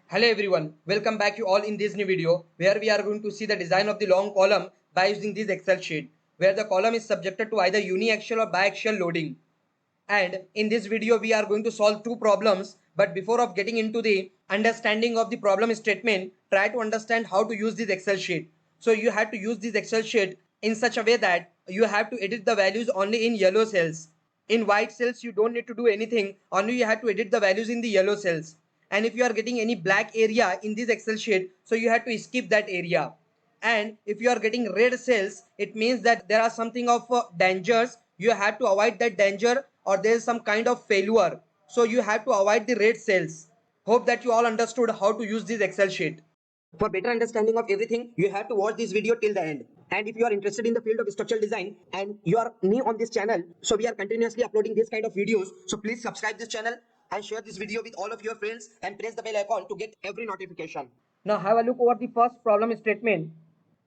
Hello everyone, welcome back you all in this new video where we are going to see the design of the long column by using this Excel sheet where the column is subjected to either uni-axial or biaxial loading. And in this video we are going to solve two problems, but before of getting into the understanding of the problem statement, try to understand how to use this Excel sheet. So you have to use this Excel sheet in such a way that you have to edit the values only in yellow cells. In white cells you don't need to do anything, only you have to edit the values in the yellow cells. And if you are getting any black area in this Excel sheet, so you have to skip that area. And if you are getting red cells, it means that there are something of dangers. You have to avoid that danger, or there is some kind of failure, so you have to avoid the red cells. Hope that you all understood how to use this Excel sheet. For better understanding of everything, you have to watch this video till the end. And if you are interested in the field of structural design and you are new on this channel, so we are continuously uploading this kind of videos, so please subscribe this channel and share this video with all of your friends and press the bell icon to get every notification. Now have a look over the first problem statement.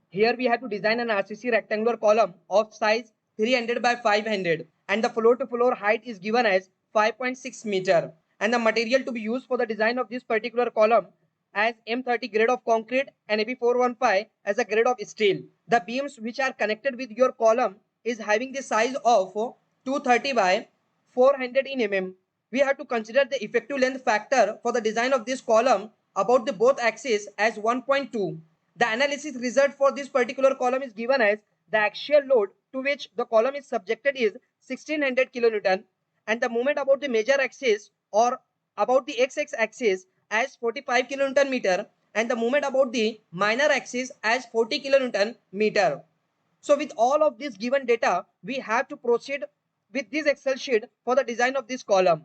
Here we have to design an RCC rectangular column of size 300 by 500 and the floor to floor height is given as 5.6 meter, and the material to be used for the design of this particular column as M30 grade of concrete and AB415 as a grade of steel. The beams which are connected with your column is having the size of 230 by 400 in mm. We have to consider the effective length factor for the design of this column about the both axes as 1.2. The analysis result for this particular column is given as the axial load to which the column is subjected is 1600 kilonewton, and the moment about the major axis or about the x axis as 45 kilonewton meter, and the moment about the minor axis as 40 kilonewton meter. So with all of this given data, we have to proceed with this Excel sheet for the design of this column.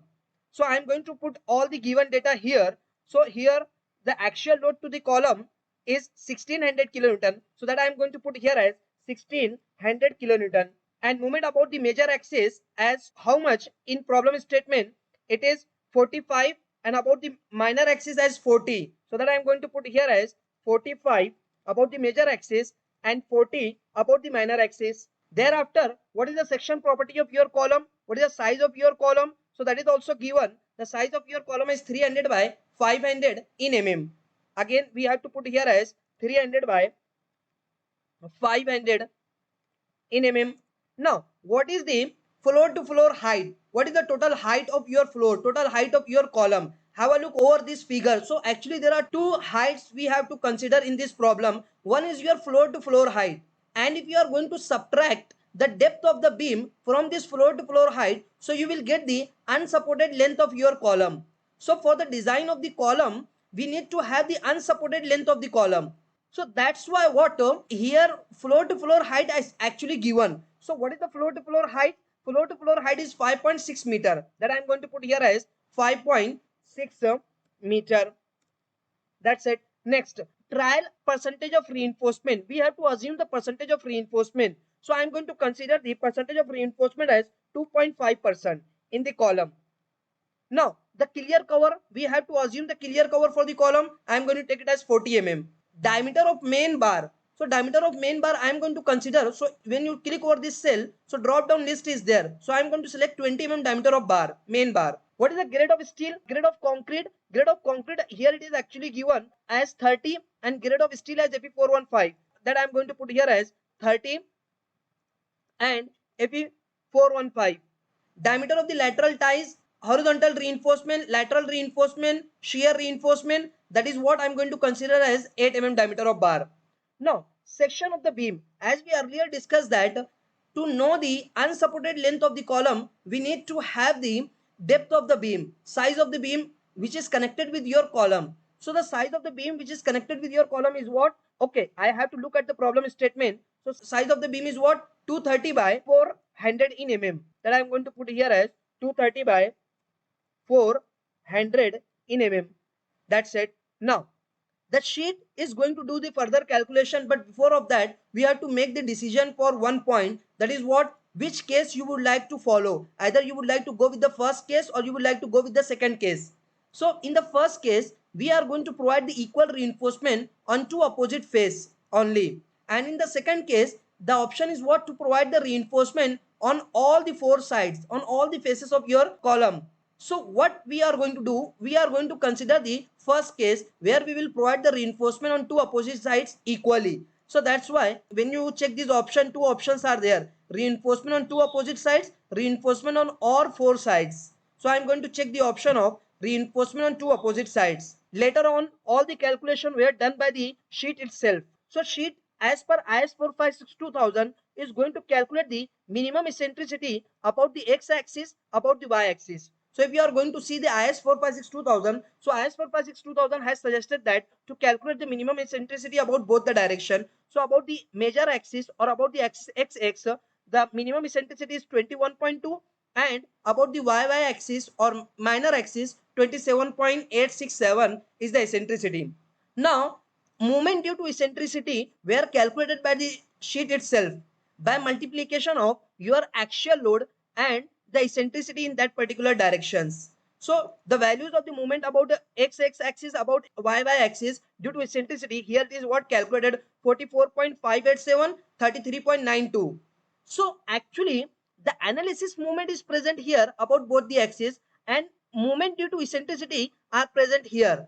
So I am going to put all the given data here. So here the axial load to the column is 1600 kilonewton. So that I am going to put here as 1600 kilonewton. And moment about the major axis as how much in problem statement, it is 45, and about the minor axis as 40. So that I am going to put here as 45 about the major axis and 40 about the minor axis. Thereafter, what is the section property of your column? What is the size of your column? So that is also given. The size of your column is 300 by 500 in mm. Again, we have to put here as 300 by 500 in mm. Now, what is the floor to floor height? What is the total height of your floor? Total height of your column? Have a look over this figure. So actually there are two heights we have to consider in this problem. One is your floor to floor height, and if you are going to subtract the depth of the beam from this floor to floor height, so you will get the unsupported length of your column. So for the design of the column, we need to have the unsupported length of the column. So that's why what here floor to floor height is actually given. So what is the floor to floor height? Floor to floor height is 5.6 meter. That I am going to put here as 5.6 meter. That's it. Next, trial percentage of reinforcement. We have to assume the percentage of reinforcement. So I am going to consider the percentage of reinforcement as 2.5% in the column. Now the clear cover, we have to assume the clear cover for the column. I am going to take it as 40 mm. Diameter of main bar. So diameter of main bar I am going to consider. So when you click over this cell, so drop down list is there. So I am going to select 20 mm diameter of bar, main bar. What is the grade of steel? Grade of concrete. Grade of concrete here it is actually given as 30, and grade of steel as Fe415. That I am going to put here as 30 and Fe415. Diameter of the lateral ties, horizontal reinforcement, lateral reinforcement, shear reinforcement, that is what I am going to consider as 8 mm diameter of bar. Now, section of the beam, as we earlier discussed that to know the unsupported length of the column, we need to have the depth of the beam, size of the beam which is connected with your column. So the size of the beam which is connected with your column is what? Okay, I have to look at the problem statement. So size of the beam is what? 230 by 400 in mm. That I am going to put here as 230 by 400 in mm. That's it. Now the sheet is going to do the further calculation, but before of that we have to make the decision for one point, that is what, which case you would like to follow. Either you would like to go with the first case or you would like to go with the second case. So in the first case we are going to provide the equal reinforcement on two opposite face only, and in the second case the option is what, to provide the reinforcement on all the four sides, on all the faces of your column. So what we are going to do, we are going to consider the first case where we will provide the reinforcement on two opposite sides equally. So that's why when you check this option, two options are there: reinforcement on two opposite sides, reinforcement on all four sides. So I'm going to check the option of reinforcement on two opposite sides. Later on, all the calculation were done by the sheet itself. So sheet as per IS 4562,000 is going to calculate the minimum eccentricity about the x-axis, about the y-axis. So if you are going to see the IS 4562,000, so IS 4562,000 has suggested that to calculate the minimum eccentricity about both the direction. So about the major axis or about the axis x, the minimum eccentricity is 21.2, and about the y axis or minor axis 27.867 is the eccentricity. Now moment due to eccentricity were calculated by the sheet itself by multiplication of your axial load and the eccentricity in that particular directions. So the values of the moment about the x axis, about y axis due to eccentricity, here it is what calculated: 44.587, 33.92. So actually the analysis moment is present here about both the axes, and moment due to eccentricity are present here.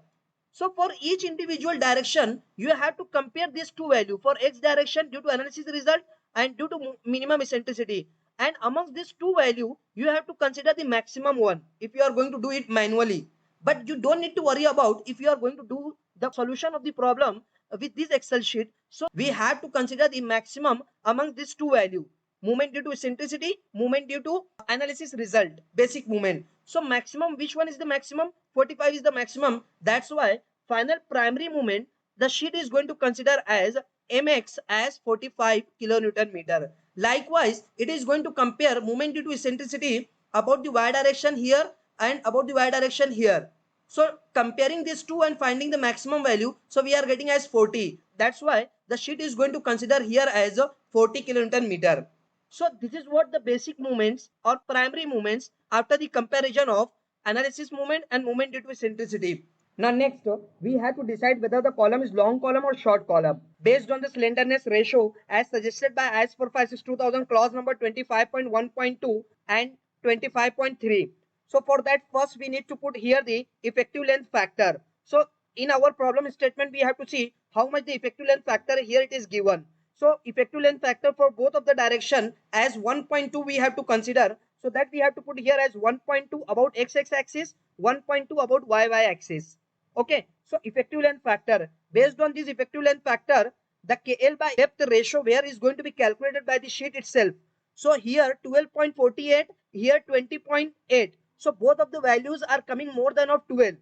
So for each individual direction, you have to compare these two values for x direction due to analysis result and due to minimum eccentricity. And amongst these two values, you have to consider the maximum one if you are going to do it manually. But you don't need to worry about if you are going to do the solution of the problem with this Excel sheet. So we have to consider the maximum among these two values: moment due to eccentricity, moment due to analysis result, basic moment. So maximum, which one is the maximum? 45 is the maximum. That's why final primary moment the sheet is going to consider as mx as 45 kilonewton meter. Likewise, it is going to compare moment due to eccentricity about the y direction here and about the y direction here. So comparing these two and finding the maximum value, so we are getting as 40. That's why the sheet is going to consider here as a 40 kilonewton meter. So this is what the basic moments or primary moments after the comparison of analysis moment and moment due to eccentricity. Now next, we have to decide whether the column is long column or short column based on the slenderness ratio as suggested by IS 4562,000 clause number 25.1.2 and 25.3. So for that, first we need to put here the effective length factor. So in our problem statement, we have to see how much the effective length factor here it is given. So effective length factor for both of the direction as 1.2 we have to consider. So that we have to put here as 1.2 about x axis, 1.2 about y axis. Okay, so effective length factor, based on this effective length factor, the KL by depth ratio where is going to be calculated by the sheet itself. So here 12.48, here 20.8. So both of the values are coming more than of 12.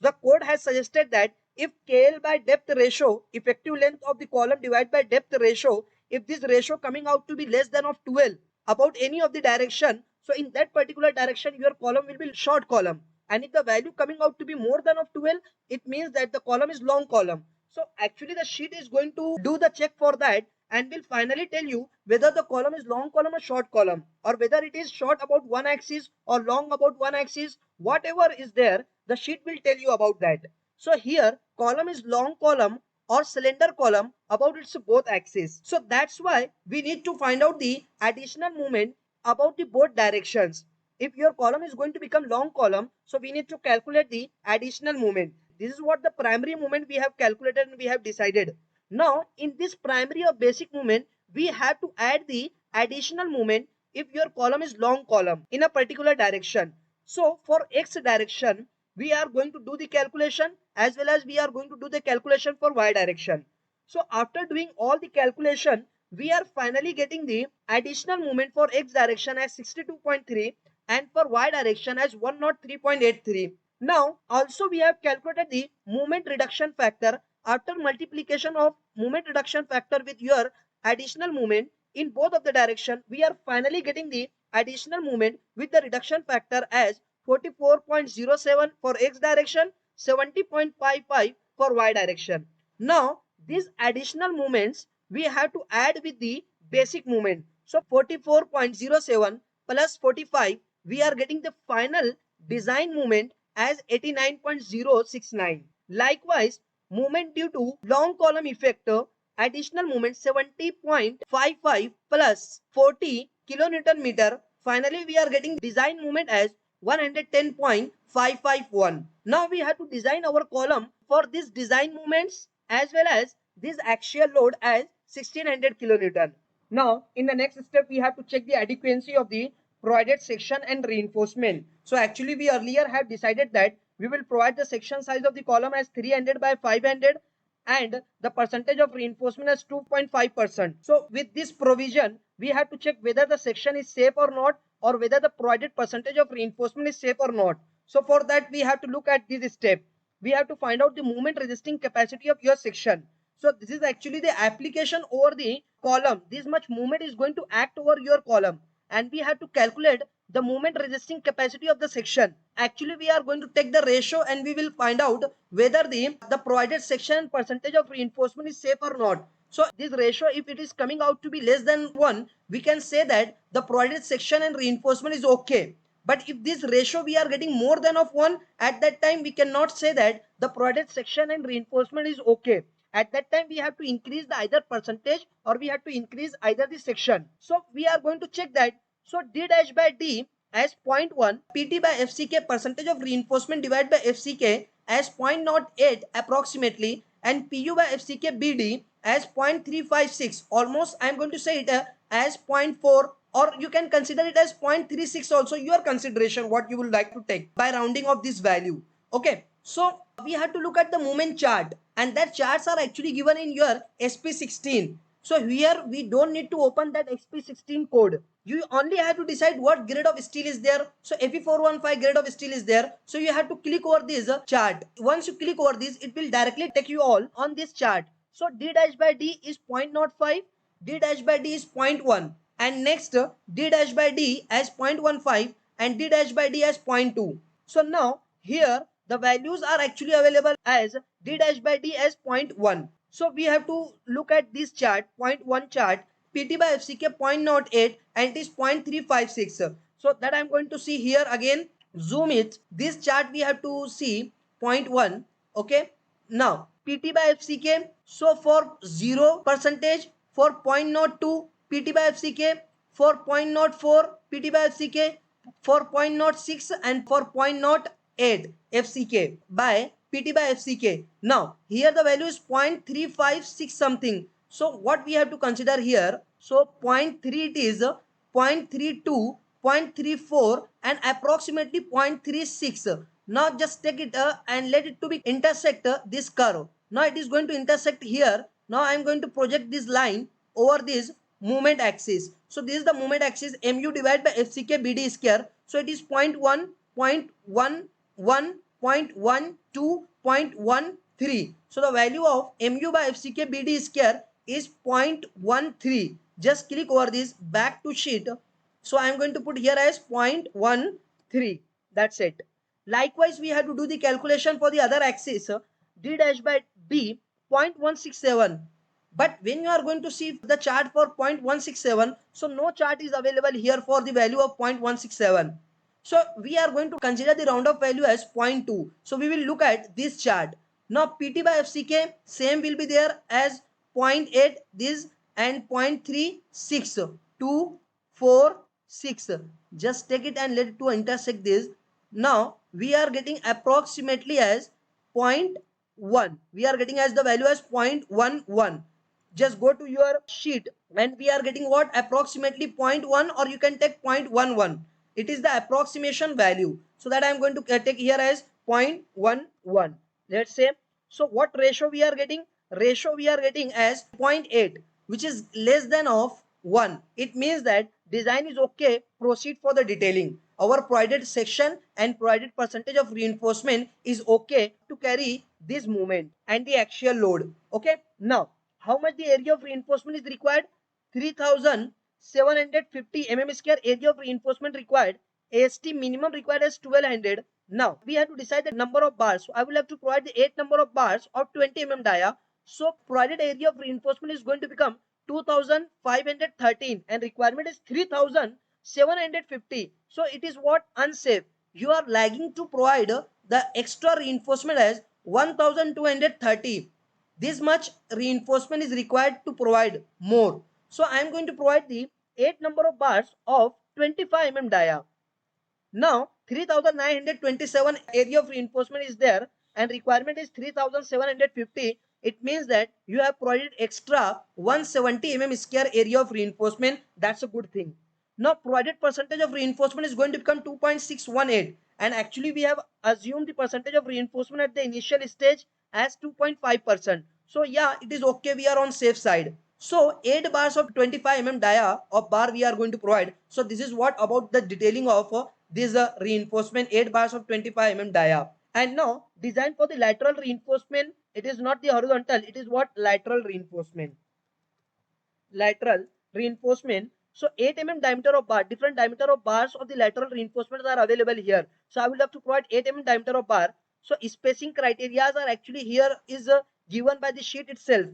The code has suggested that if KL by depth ratio, effective length of the column divided by depth ratio, if this ratio coming out to be less than of 12 about any of the direction, so in that particular direction your column will be short column. And if the value coming out to be more than of 12, it means that the column is long column. So actually the sheet is going to do the check for that and will finally tell you whether the column is long column or short column, or whether it is short about one axis or long about one axis. Whatever is there, the sheet will tell you about that. So here column is long column or slender column about its both axes. So that's why we need to find out the additional moment about the both directions. If your column is going to become long column, so we need to calculate the additional moment. This is what the primary moment we have calculated and we have decided. Now in this primary or basic moment, we have to add the additional moment if your column is long column in a particular direction. So for x direction, we are going to do the calculation as well as we are going to do the calculation for y direction. So after doing all the calculation, we are finally getting the additional moment for x direction as 62.3 and for y direction as 103.83. Now also we have calculated the moment reduction factor. After multiplication of moment reduction factor with your additional moment in both of the direction, we are finally getting the additional moment with the reduction factor as 44.07 for x direction, 70.55 for y direction. Now these additional moments we have to add with the basic moment. So 44.07 plus 45, we are getting the final design moment as 89.069. Likewise, moment due to long column effect, additional moment 70.55 plus 40 kilonewton meter. Finally, we are getting design moment as 110.551. Now we have to design our column for this design moments as well as this axial load as 1600 kilonewton. Now in the next step we have to check the adequacy of the provided section and reinforcement. So actually we earlier have decided that we will provide the section size of the column as 300 by 500 and the percentage of reinforcement as 2.5%. So with this provision we have to check whether the section is safe or not, or whether the provided percentage of reinforcement is safe or not. So for that we have to look at this step. We have to find out the moment resisting capacity of your section. So this is actually the application over the column. This much movement is going to act over your column, and we have to calculate the moment resisting capacity of the section. Actually we are going to take the ratio and we will find out whether the provided section percentage of reinforcement is safe or not. So this ratio, if it is coming out to be less than 1, we can say that the provided section and reinforcement is okay. But if this ratio we are getting more than of 1, at that time we cannot say that the provided section and reinforcement is okay. At that time we have to increase the either percentage or we have to increase either the section. So we are going to check that. So d dash by d as 0.1, pt by fck percentage of reinforcement divided by fck as 0.08 approximately, and pu by fck bd as 0.356. Almost I am going to say it as 0.4, or you can consider it as 0.36 also, your consideration what you would like to take by rounding of this value. Okay, so we have to look at the moment chart, and that charts are actually given in your SP16. So here we don't need to open that SP16 code. You only have to decide what grade of steel is there. So Fe415 grade of steel is there. So you have to click over this chart. Once you click over this, it will directly take you all on this chart. So d dash by d is 0.05, d dash by d is 0.1, and next d dash by d as 0.15 and d dash by d as 0.2. So now here the values are actually available as d dash by d as 0.1. So we have to look at this chart, 0.1 chart, pt by fck 0.08 and it is 0.356. So that I'm going to see here again, zoom it. This chart we have to see 0.1. Okay, now pt by fck, so for 0 percentage, for 0.02 pt by fck, for 0.04 pt by fck, for 0.06 and for 0.08 fck by pt by fck. Now here the value is 0.356 something. So what we have to consider here, so 0.3 it is 0.32, 0.34 and approximately 0.36. Now just take it and let it to be intersect this curve. Now it is going to intersect here. Now I am going to project this line over this movement axis. So this is the movement axis, mu divided by fck bd square. So it is 0.1, 0.11, 0.12, 0.13. So the value of mu by fck bd square is 0.13. Just click over this, back to sheet. So I am going to put here as 0.13. That's it. Likewise we have to do the calculation for the other axis, d dash by b 0.167. But when you are going to see the chart for 0.167, so no chart is available here for the value of 0.167. So we are going to consider the round off value as 0.2. So we will look at this chart. Now pt by fck same will be there as 0.8 this and 0.36, 2, 4, 6. Just take it and let it to intersect this. Now we are getting approximately as 0.1. We are getting as the value as 0.11. Just go to your sheet and we are getting what, approximately 0.1, or you can take 0.11. It is the approximation value. So that I am going to take here as 0.11. Let's say, so what ratio we are getting? Ratio we are getting as 0.8, which is less than of 1. It means that design is okay. Proceed for the detailing. Our provided section and provided percentage of reinforcement is okay to carry this movement and the axial load. Okay, now how much the area of reinforcement is required? 3750 mm square area of reinforcement required. AST minimum required as 1200. Now we have to decide the number of bars. So I will have to provide the 8 number of bars of 20 mm dia. So provided area of reinforcement is going to become 2513 and requirement is 3750. So it is what, unsafe. You are lagging to provide the extra reinforcement as 1230. This much reinforcement is required to provide more. So I am going to provide the 8 number of bars of 25 mm dia. Now 3927 area of reinforcement is there and requirement is 3750. It means that you have provided extra 170 square area of reinforcement. That's a good thing. Now provided percentage of reinforcement is going to become 2.618, and actually we have assumed the percentage of reinforcement at the initial stage as 2.5%. So yeah, it is okay, we are on safe side. So 8 bars of 25 dia of bar we are going to provide. So this is what about the detailing of this reinforcement, 8 bars of 25 dia. And now design for the lateral reinforcement. It is not the horizontal, it is what? Lateral reinforcement. Lateral reinforcement. So 8 diameter of bar, different diameter of bars of the lateral reinforcements are available here. So I will have to provide 8 diameter of bar. So spacing criteria are actually here is given by the sheet itself.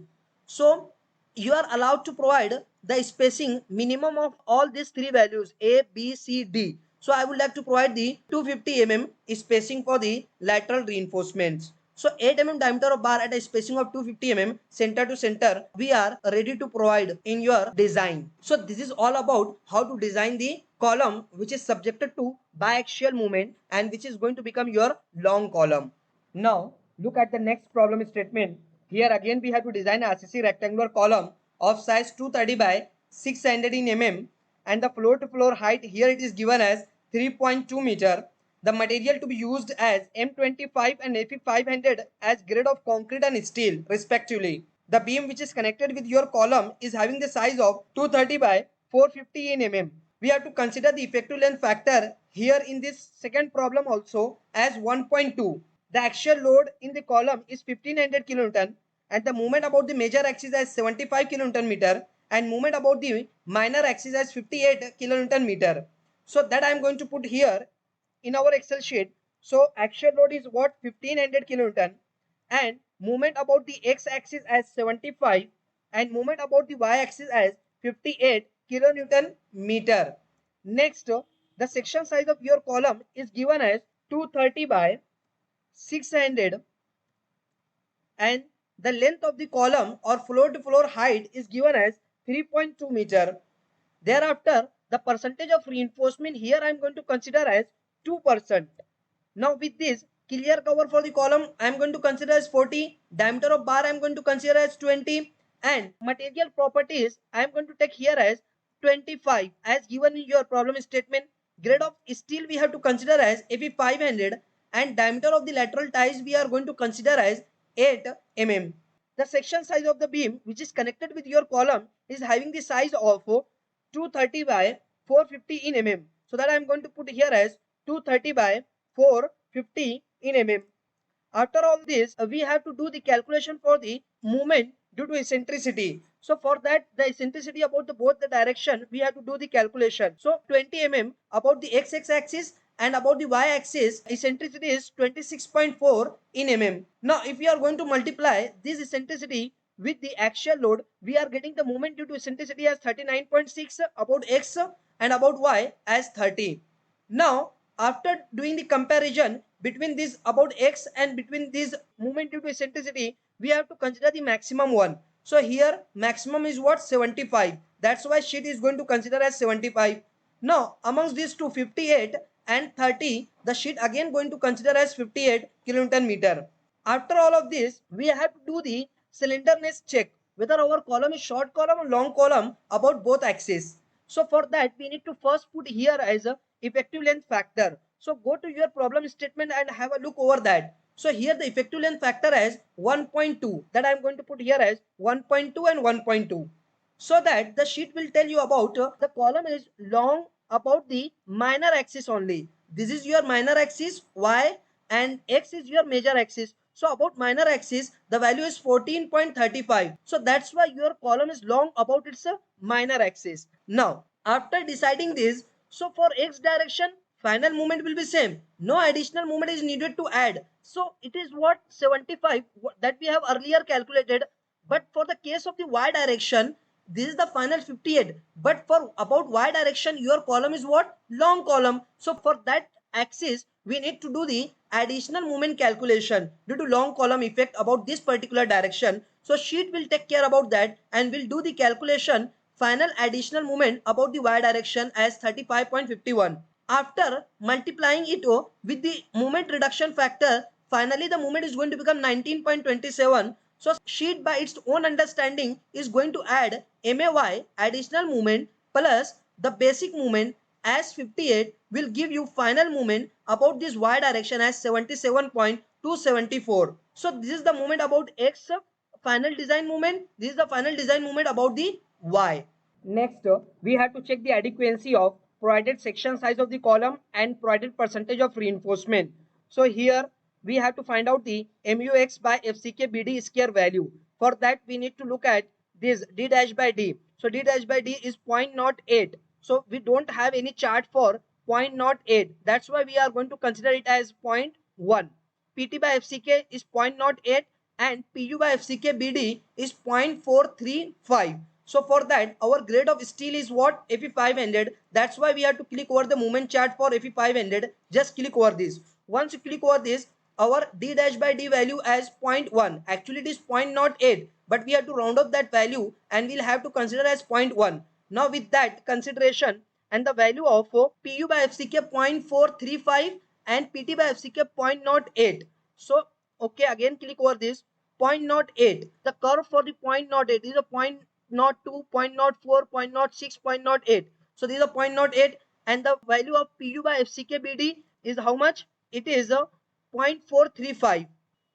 So you are allowed to provide the spacing minimum of all these three values A, B, C, D. So I would like to provide the 250 spacing for the lateral reinforcements. So 8 diameter of bar at a spacing of 250 center to center we are ready to provide in your design. So this is all about how to design the column which is subjected to biaxial movement and which is going to become your long column. Now look at the next problem statement. Here again we have to design a RCC rectangular column of size 230 by 600 in and the floor to floor height here it is given as 3.2 meter. The material to be used as M25 and AP500 as grade of concrete and steel respectively. The beam which is connected with your column is having the size of 230 by 450 in We have to consider the effective length factor here in this second problem also as 1.2. The axial load in the column is 1500 kilonewton and the moment about the major axis as 75 kilonewton meter and moment about the minor axis as 58 kilonewton meter. So that I am going to put here in our Excel sheet. So axial load is what? 1500 kilonewton and moment about the x axis as 75 and moment about the y axis as 58 kilonewton meter. Next, the section size of your column is given as 230 by 600 and the length of the column or floor to floor height is given as 3.2 meter. Thereafter, the percentage of reinforcement here I am going to consider as 2%. Now with this clear cover for the column I am going to consider as 40, diameter of bar I am going to consider as 20 and material properties I am going to take here as 25 as given in your problem statement. Grade of steel we have to consider as AP500 and diameter of the lateral ties we are going to consider as 8 The section size of the beam which is connected with your column is having the size of 230 by 450 in So that I am going to put here as 230 by 450 in After all this, we have to do the calculation for the movement due to eccentricity. So for that, the eccentricity about both the direction, we have to do the calculation. So 20 about the x-axis and about the y-axis, eccentricity is 26.4 in Now, if we are going to multiply this eccentricity with the axial load, we are getting the moment due to eccentricity as 39.6 about x and about y as 30. Now, after doing the comparison between this about x and between this moment due to eccentricity, we have to consider the maximum one. So here maximum is what? 75. That's why sheet is going to consider as 75. Now amongst these two 58 and 30, the sheet again going to consider as 58 kilonewton meter. After all of this, we have to do the slenderness check whether our column is short column or long column about both axes. So for that we need to first put here as a effective length factor. So go to your problem statement and have a look over that. So here the effective length factor as 1.2 that I am going to put here as 1.2 and 1.2. So that the sheet will tell you about the column is long about the minor axis only. This is your minor axis y and x is your major axis. So about minor axis the value is 14.35. So that's why your column is long about its minor axis. Now after deciding this, so for x direction final movement will be same. No additional movement is needed to add. So it is what 75 that we have earlier calculated. But for the case of the y direction, this is the final 58. But for about y direction, your column is what? Long column. So for that axis, we need to do the additional movement calculation due to long column effect about this particular direction. So sheet will take care about that and will do the calculation final additional movement about the y direction as 35.51. After multiplying it with the moment reduction factor, finally the moment is going to become 19.27. So sheet by its own understanding is going to add MAY additional moment plus the basic moment as 58 will give you final moment about this y direction as 77.274. So this is the moment about x final design moment. This is the final design moment about the y. Next, we have to check the adequacy of provided section size of the column and provided percentage of reinforcement. So here we have to find out the MUX by FCK BD square value. For that we need to look at this D dash by D. So D dash by D is 0.08. So we don't have any chart for 0.08. That's why we are going to consider it as 0.1. PT by FCK is 0.08 and PU by FCK BD is 0.435. So for that our grade of steel is what? Fe500. That's why we have to click over the movement chart for Fe500. Just click over this. Once you click over this, our D dash by D value as 0.1. Actually it is 0.08, but we have to round up that value and we'll have to consider as 0.1. Now with that consideration and the value of PU by FCK 0.435 and PT by FCK 0.08. So okay, again click over this 0.08. The curve for the 0.08 is a 0.02, 0.04, 0.06, 0.08. So this is a 0.08 and the value of PU by FCK BD is how much? It is a 0.435.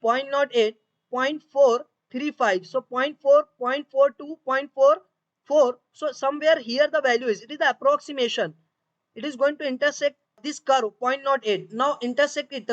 0.08, 0.435. So 0.4, 0.42, 0.44. So somewhere here the value is, it is the approximation. It is going to intersect this curve 0.08. Now intersect it,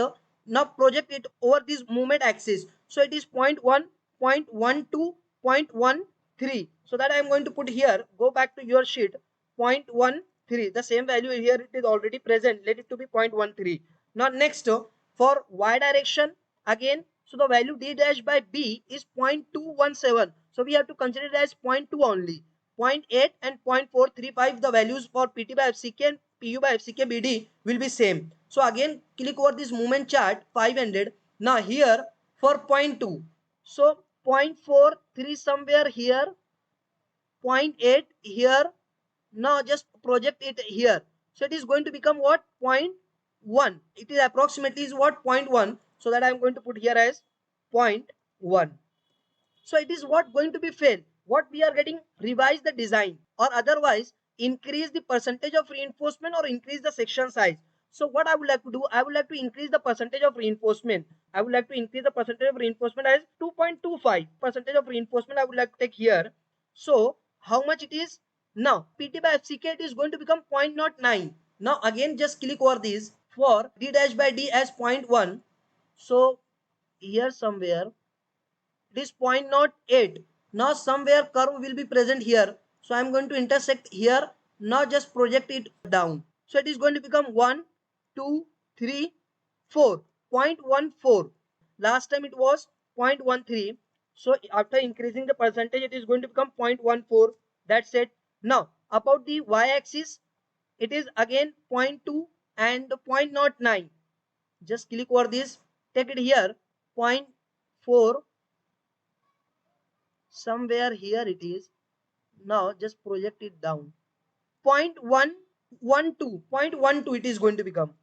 now project it over this movement axis. So it is 0.1, 0.12, 0.13. So that I am going to put here. Go back to your sheet. 0.13. The same value here it is already present. Let it to be 0.13. Now next for y direction again. So the value D dash by B is 0.217. So we have to consider it as 0.2 only. 0.8 and 0.435 the values for PT by FCK and PU by FCK BD will be same. So again click over this movement chart 500. Now here for 0.2. So 0.43 somewhere here, 0.8 here. Now just project it here. So it is going to become what? 0.1. It is approximately is what? 0.1. So that I am going to put here as 0.1. So it is what going to be fail. What we are getting, revise the design or otherwise increase the percentage of reinforcement or increase the section size. So what I would like to do, I would like to increase the percentage of reinforcement. I would like to increase the percentage of reinforcement as 2.25 percentage of reinforcement I would like to take here. So how much it is? Now PT by FCK it is going to become 0.09. Now again just click over this for D dash by D as 0.1. So here somewhere it is 0.08. Now somewhere curve will be present here. So I am going to intersect here. Now just project it down. So it is going to become 1, 2, 3, 4. 0.14. Last time it was 0.13. So after increasing the percentage it is going to become 0.14. That's it. Now about the y-axis it is again 0.2 and 0.09. Just click over this. Take it here 0.4. Somewhere here it is. Now just project it down. 0.112. 0.12 it is going to become.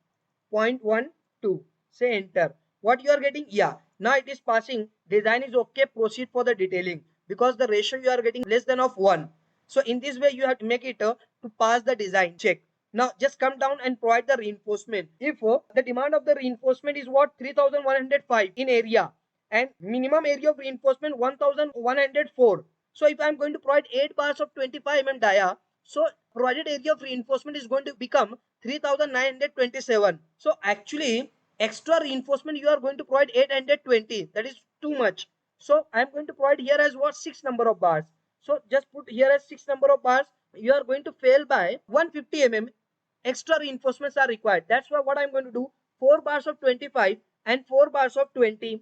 0.12. Say enter. What you are getting? Yeah. Now it is passing. Design is okay. Proceed for the detailing. Because the ratio you are getting less than of 1. So in this way you have to make it to pass the design check. Now just come down and provide the reinforcement. If the demand of the reinforcement is what? 3105 in area. And minimum area of reinforcement 1104. So if I am going to provide 8 bars of 25 mm dia, so provided area of reinforcement is going to become 3927. So actually extra reinforcement you are going to provide 820. That is too much. So I am going to provide here as what? 6 number of bars. So just put here as 6 number of bars. You are going to fail by 150 mm. Extra reinforcements are required. That's why what I am going to do, 4 bars of 25 and 4 bars of 20.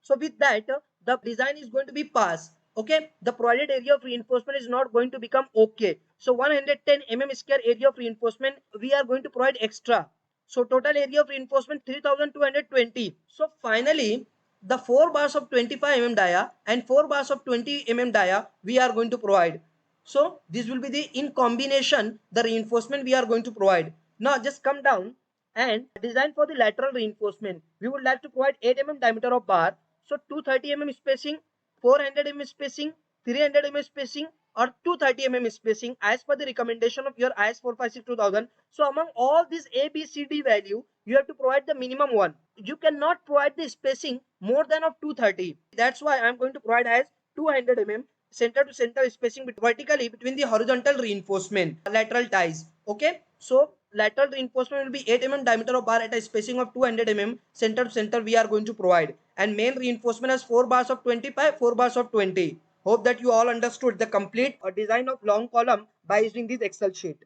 So with that, the design is going to be passed. Okay, the provided area of reinforcement is not going to become okay. So 110 mm square area of reinforcement we are going to provide extra. So total area of reinforcement 3220. So finally, the 4 bars of 25 mm dia and 4 bars of 20 mm dia we are going to provide. So this will be the in combination the reinforcement we are going to provide. Now just come down and design for the lateral reinforcement. We would like to provide 8 mm diameter of bar. So 230 mm spacing, 400 mm spacing, 300 mm spacing or 230 mm spacing as per the recommendation of your IS 456-2000. So among all these A, B, C, D value, you have to provide the minimum one. You cannot provide the spacing more than of 230. That's why I'm going to provide as 200 mm center to center spacing vertically between the horizontal reinforcement lateral ties. Okay, so lateral reinforcement will be 8 mm diameter of bar at a spacing of 200 mm center to center we are going to provide, and main reinforcement has 4 bars of 25, 4 bars of 20. Hope that you all understood the complete design of long column by using this Excel sheet.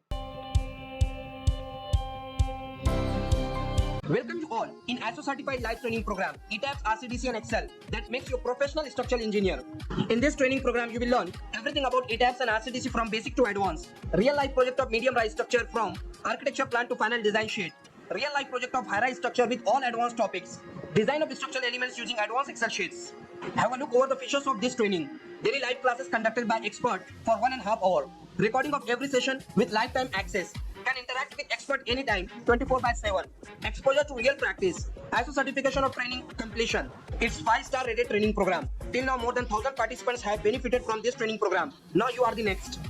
Welcome you all in ISO certified live training program, ETABS, RCC and Excel that makes you a professional structural engineer. In this training program, you will learn everything about ETABS and RCC from basic to advanced. Real life project of medium rise structure from architecture plan to final design sheet. Real life project of high rise structure with all advanced topics. Design of structural elements using advanced Excel sheets. Have a look over the features of this training. Daily live classes conducted by expert for 1.5 hours. Recording of every session with lifetime access. Can interact with expert anytime, 24/7. Exposure to real practice. ISO certification of training completion. It's 5-star rated training program. Till now, more than 1,000 participants have benefited from this training program. Now you are the next.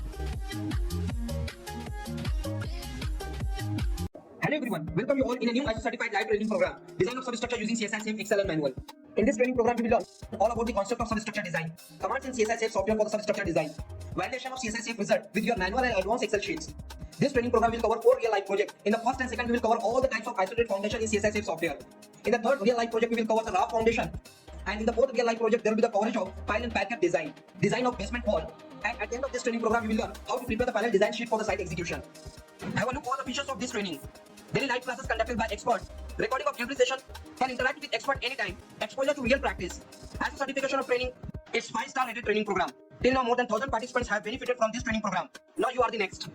Hello everyone, welcome you all in a new ISO certified live training program. Design of substructure using CSI Safe Excel and manual. In this training program, we will learn all about the concept of substructure design, commands in CSI Safe software for the substructure design, validation of CSI Safe result with your manual and advanced Excel sheets. This training program will cover 4 real life projects. In the first and second, we will cover all the types of isolated foundation in CSI Safe software. In the third real life project, we will cover the raw foundation. And in the fourth real life project, there will be the coverage of pile and parapet design, design of basement wall. And at the end of this training program, we will learn how to prepare the final design sheet for the site execution. Have a look at all the features of this training. Daily live classes conducted by expert. Recording of every session. Can interact with expert anytime. Exposure to real practice. As a certification of training, it's 5-star rated training program. Till now, more than 1,000 participants have benefited from this training program. Now you are the next.